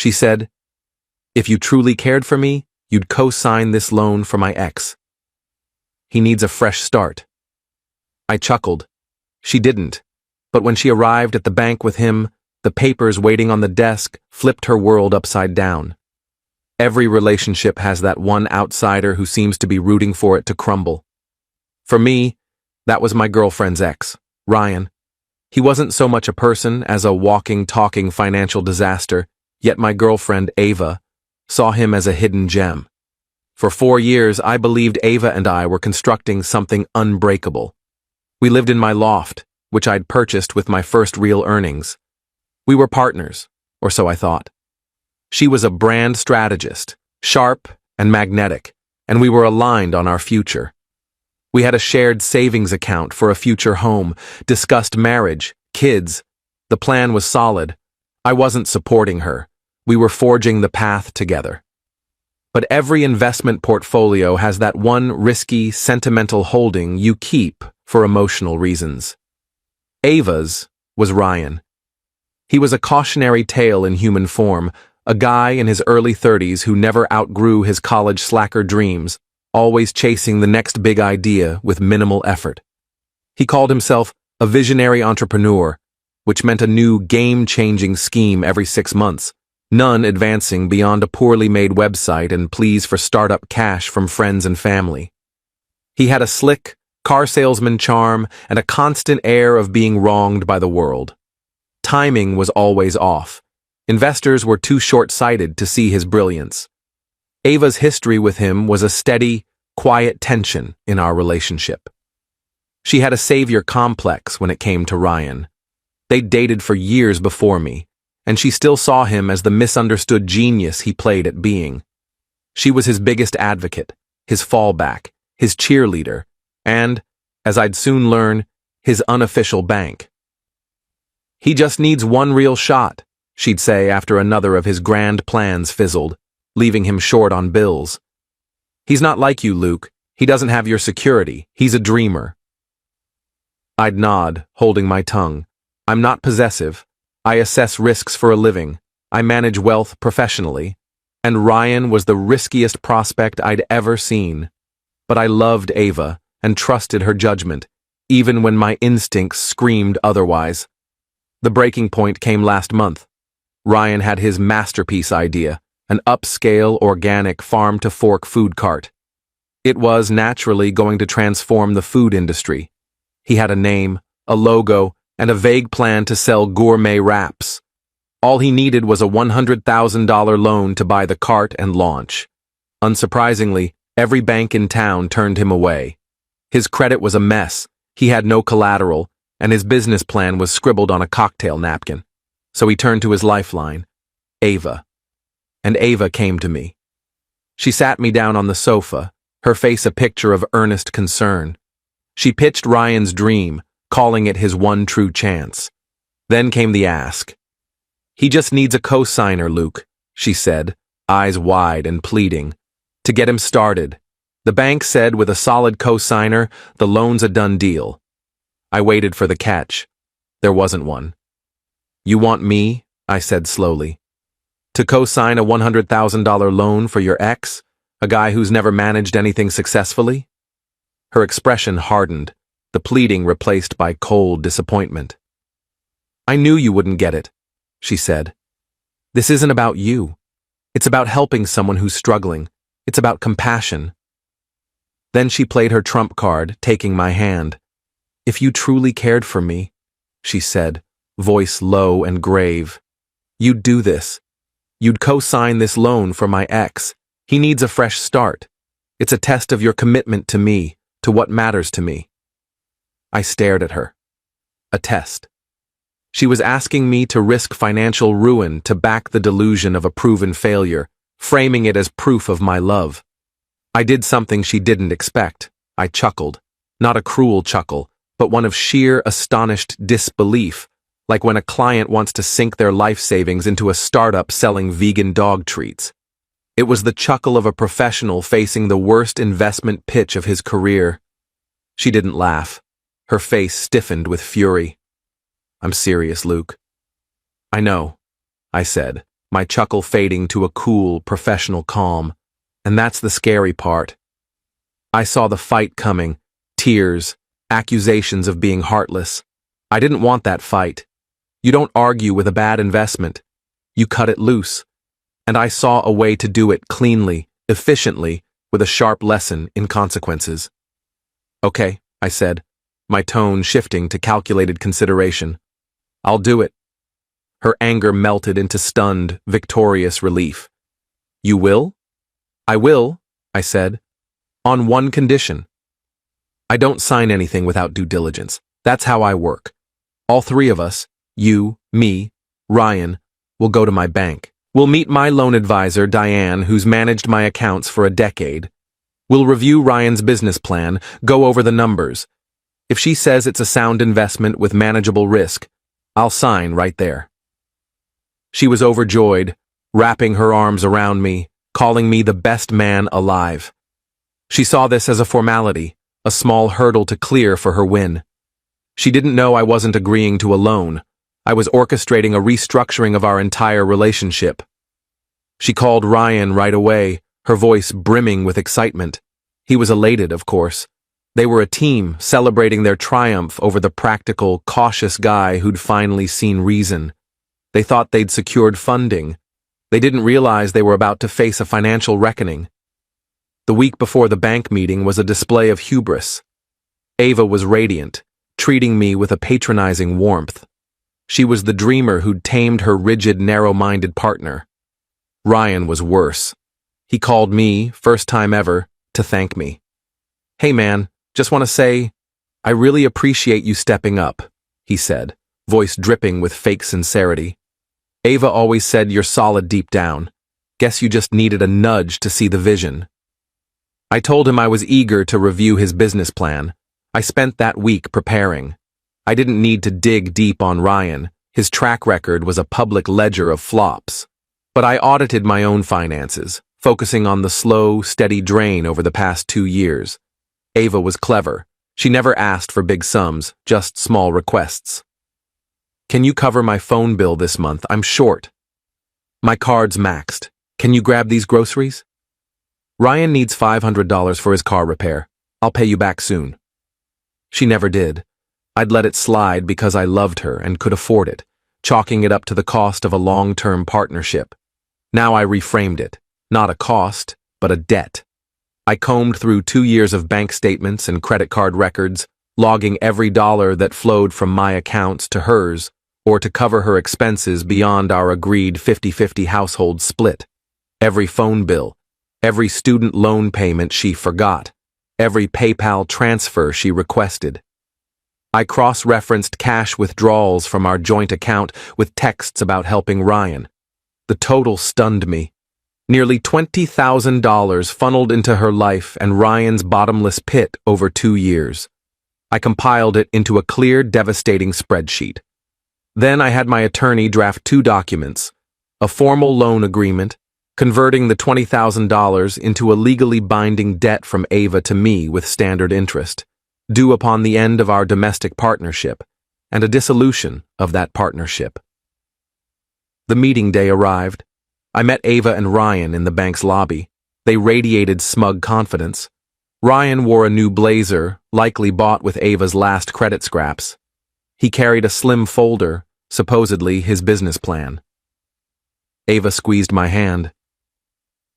She said, "If you truly cared for me, you'd co-sign this loan for my ex. He needs a fresh start." I chuckled. She didn't, but when she arrived at the bank with him, the papers waiting on the desk flipped her world upside down. Every relationship has that one outsider who seems to be rooting for it to crumble. For me, that was my girlfriend's ex, Ryan. He wasn't so much a person as a walking, talking financial disaster, yet my girlfriend, Ava, saw him as a hidden gem. For 4 years, I believed Ava and I were constructing something unbreakable. We lived in my loft, which I'd purchased with my first real earnings. We were partners, or so I thought. She was a brand strategist, sharp and magnetic, and we were aligned on our future. We had a shared savings account for a future home, discussed marriage, kids. The plan was solid. I wasn't supporting her. We were forging the path together. But every investment portfolio has that one risky, sentimental holding you keep for emotional reasons. Ava's was Ryan. He was a cautionary tale in human form, a guy in his early 30s who never outgrew his college slacker dreams, always chasing the next big idea with minimal effort. He called himself a visionary entrepreneur, which meant a new game-changing scheme every 6 months, none advancing beyond a poorly made website and pleas for startup cash from friends and family. He had a slick, car salesman charm and a constant air of being wronged by the world. Timing was always off. Investors were too short-sighted to see his brilliance. Ava's history with him was a steady, quiet tension in our relationship. She had a savior complex when it came to Ryan. They'd dated for years before me, and she still saw him as the misunderstood genius he played at being. She was his biggest advocate, his fallback, his cheerleader, and, as I'd soon learn, his unofficial bank. "He just needs one real shot," she'd say after another of his grand plans fizzled, leaving him short on bills. "He's not like you, Luke. He doesn't have your security. He's a dreamer." I'd nod, holding my tongue. I'm not possessive. I assess risks for a living. I manage wealth professionally. And Ryan was the riskiest prospect I'd ever seen. But I loved Ava and trusted her judgment, even when my instincts screamed otherwise. The breaking point came last month. Ryan had his masterpiece idea, an upscale, organic, farm-to-fork food cart. It was naturally going to transform the food industry. He had a name, a logo, and a vague plan to sell gourmet wraps. All he needed was a $100,000 loan to buy the cart and launch. Unsurprisingly, every bank in town turned him away. His credit was a mess, he had no collateral, and his business plan was scribbled on a cocktail napkin. So he turned to his lifeline, Ava. And Ava came to me. She sat me down on the sofa, her face a picture of earnest concern. She pitched Ryan's dream, calling it his one true chance. Then came the ask. "He just needs a co-signer, Luke," she said, eyes wide and pleading. "To get him started. The bank said with a solid co-signer, the loan's a done deal." I waited for the catch. There wasn't one. "You want me," I said slowly, "to co-sign a $100,000 loan for your ex, a guy who's never managed anything successfully?" Her expression hardened, the pleading replaced by cold disappointment. "I knew you wouldn't get it," she said. "This isn't about you. It's about helping someone who's struggling. It's about compassion." Then she played her trump card, taking my hand. "If you truly cared for me," she said, voice low and grave, "you'd do this. You'd co-sign this loan for my ex. He needs a fresh start. It's a test of your commitment to me, to what matters to me." I stared at her. A test. She was asking me to risk financial ruin to back the delusion of a proven failure, framing it as proof of my love. I did something she didn't expect. I chuckled. Not a cruel chuckle, but one of sheer, astonished disbelief, like when a client wants to sink their life savings into a startup selling vegan dog treats. It was the chuckle of a professional facing the worst investment pitch of his career. She didn't laugh. Her face stiffened with fury. "I'm serious, Luke." "I know," I said, my chuckle fading to a cool, professional calm. And that's the scary part. I saw the fight coming, tears, accusations of being heartless. I didn't want that fight. You don't argue with a bad investment. You cut it loose. And I saw a way to do it cleanly, efficiently, with a sharp lesson in consequences. Okay, I said, my tone shifting to calculated consideration. I'll do it. Her anger melted into stunned, victorious relief. You will? I will, I said, on one condition. I don't sign anything without due diligence. That's how I work. All three of us, you, me, Ryan, will go to my bank. We'll meet my loan advisor, Diane, who's managed my accounts for a decade. We'll review Ryan's business plan, go over the numbers. If she says it's a sound investment with manageable risk, I'll sign right there. She was overjoyed, wrapping her arms around me, calling me the best man alive. She saw this as a formality, a small hurdle to clear for her win. She didn't know I wasn't agreeing to a loan. I was orchestrating a restructuring of our entire relationship. She called Ryan right away, her voice brimming with excitement. He was elated, of course. They were a team, celebrating their triumph over the practical, cautious guy who'd finally seen reason. They thought they'd secured funding. They didn't realize they were about to face a financial reckoning. The week before the bank meeting was a display of hubris. Ava was radiant, treating me with a patronizing warmth. She was the dreamer who'd tamed her rigid, narrow-minded partner. Ryan was worse. He called me, first time ever, to thank me. Hey man, just want to say, I really appreciate you stepping up, he said, voice dripping with fake sincerity. Ava always said you're solid deep down. Guess you just needed a nudge to see the vision. I told him I was eager to review his business plan. I spent that week preparing. I didn't need to dig deep on Ryan. His track record was a public ledger of flops. But I audited my own finances, focusing on the slow, steady drain over the past 2 years. Ava was clever. She never asked for big sums, just small requests. Can you cover my phone bill this month? I'm short. My card's maxed. Can you grab these groceries? Ryan needs $500 for his car repair. I'll pay you back soon. She never did. I'd let it slide because I loved her and could afford it, chalking it up to the cost of a long-term partnership. Now I reframed it. Not a cost, but a debt. I combed through 2 years of bank statements and credit card records, logging every dollar that flowed from my accounts to hers, or to cover her expenses beyond our agreed 50-50 household split. Every phone bill, every student loan payment she forgot, every PayPal transfer she requested. I cross-referenced cash withdrawals from our joint account with texts about helping Ryan. The total stunned me. Nearly $20,000 funneled into her life and Ryan's bottomless pit over 2 years. I compiled it into a clear, devastating spreadsheet. Then I had my attorney draft 2 documents, a formal loan agreement, converting the $20,000 into a legally binding debt from Ava to me with standard interest, due upon the end of our domestic partnership, and a dissolution of that partnership. The meeting day arrived. I met Ava and Ryan in the bank's lobby. They radiated smug confidence. Ryan wore a new blazer, likely bought with Ava's last credit scraps. He carried a slim folder, supposedly his business plan. Ava squeezed my hand.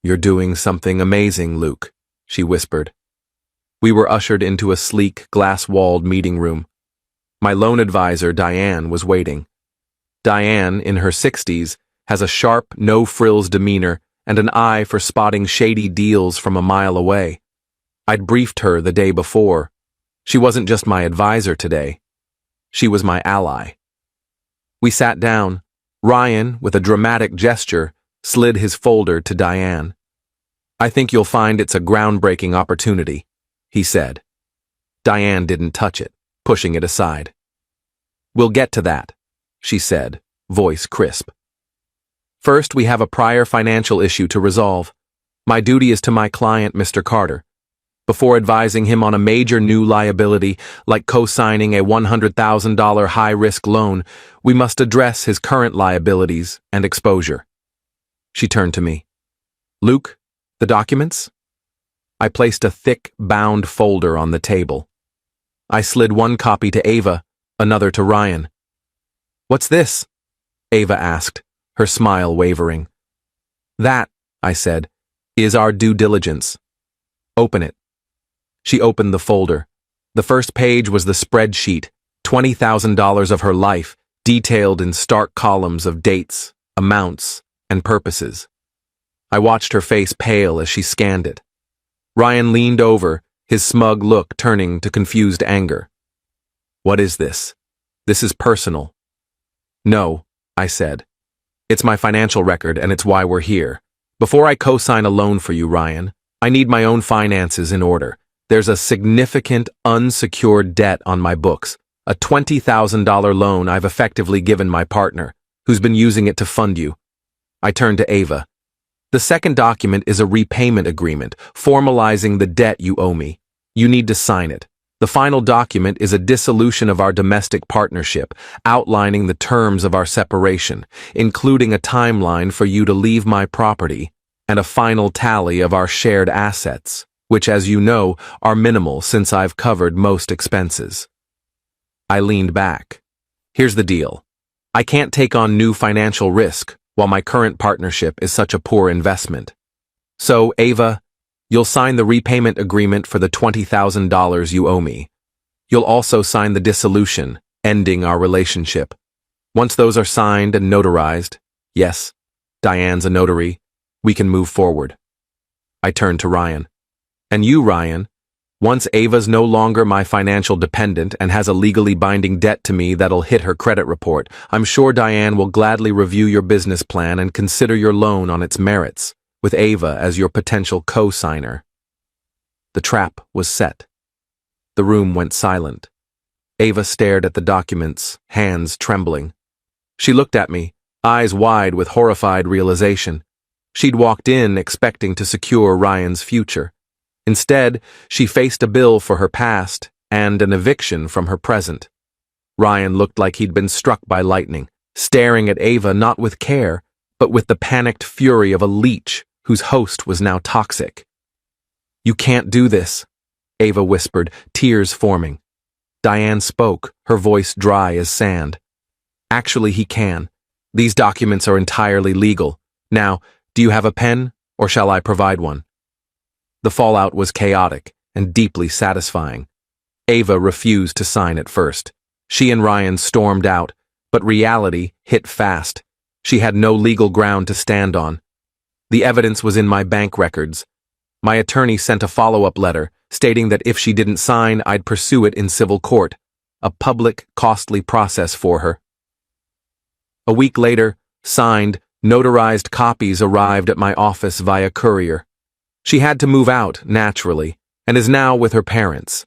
"You're doing something amazing, Luke," she whispered. We were ushered into a sleek, glass-walled meeting room. My loan advisor, Diane, was waiting. Diane, in her 60s, has a sharp, no-frills demeanor and an eye for spotting shady deals from a mile away. I'd briefed her the day before. She wasn't just my advisor today. She was my ally. We sat down. Ryan, with a dramatic gesture, slid his folder to Diane. "I think you'll find it's a groundbreaking opportunity," he said. Diane didn't touch it, pushing it aside. "We'll get to that," she said, voice crisp. "First, we have a prior financial issue to resolve. My duty is to my client, Mr. Carter. Before advising him on a major new liability, like co-signing a $100,000 high-risk loan, we must address his current liabilities and exposure. She turned to me. Luke, the documents? I placed a thick, bound folder on the table. I slid one copy to Ava, another to Ryan. What's this? Ava asked, her smile wavering. That, I said, is our due diligence. Open it. She opened the folder. The first page was the spreadsheet, $20,000 of her life, detailed in stark columns of dates, amounts, and purposes. I watched her face pale as she scanned it. Ryan leaned over, his smug look turning to confused anger. What is this? This is personal. No, I said. It's my financial record and it's why we're here. Before I co-sign a loan for you, Ryan, I need my own finances in order. There's a significant unsecured debt on my books, a $20,000 loan I've effectively given my partner, who's been using it to fund you. I turned to Ava. The second document is a repayment agreement, formalizing the debt you owe me. You need to sign it. The final document is a dissolution of our domestic partnership, outlining the terms of our separation, including a timeline for you to leave my property, and a final tally of our shared assets, which, as you know, are minimal since I've covered most expenses. I leaned back. Here's the deal. I can't take on new financial risk while my current partnership is such a poor investment. So, Ava, you'll sign the repayment agreement for the $20,000 you owe me. You'll also sign the dissolution, ending our relationship. Once those are signed and notarized, yes, Diane's a notary, we can move forward. I turned to Ryan. And you, Ryan, once Ava's no longer my financial dependent and has a legally binding debt to me that'll hit her credit report, I'm sure Diane will gladly review your business plan and consider your loan on its merits, with Ava as your potential co-signer. The trap was set. The room went silent. Ava stared at the documents, hands trembling. She looked at me, eyes wide with horrified realization. She'd walked in expecting to secure Ryan's future. Instead, she faced a bill for her past and an eviction from her present. Ryan looked like he'd been struck by lightning, staring at Ava not with care, but with the panicked fury of a leech whose host was now toxic. You can't do this, Ava whispered, tears forming. Diane spoke, her voice dry as sand. Actually, he can. These documents are entirely legal. Now, do you have a pen, or shall I provide one? The fallout was chaotic and deeply satisfying. Ava refused to sign at first. She and Ryan stormed out, but reality hit fast. She had no legal ground to stand on. The evidence was in my bank records. My attorney sent a follow-up letter stating that if she didn't sign, I'd pursue it in civil court, a public, costly process for her. A week later, signed, notarized copies arrived at my office via courier. She had to move out, naturally, and is now with her parents.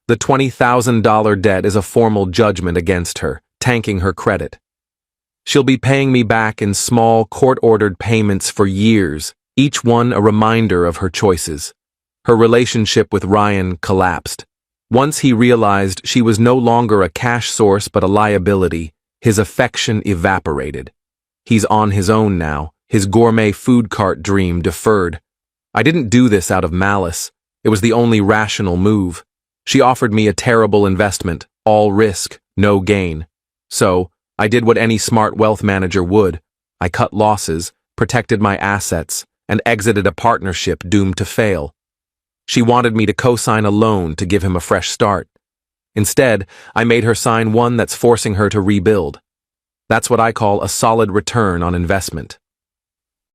The $20,000 debt is a formal judgment against her, tanking her credit. She'll be paying me back in small, court-ordered payments for years, each one a reminder of her choices. Her relationship with Ryan collapsed. Once he realized she was no longer a cash source but a liability, his affection evaporated. He's on his own now, his gourmet food cart dream deferred. I didn't do this out of malice. It was the only rational move. She offered me a terrible investment, all risk, no gain. So, I did what any smart wealth manager would. I cut losses, protected my assets, and exited a partnership doomed to fail. She wanted me to co-sign a loan to give him a fresh start. Instead, I made her sign one that's forcing her to rebuild. That's what I call a solid return on investment.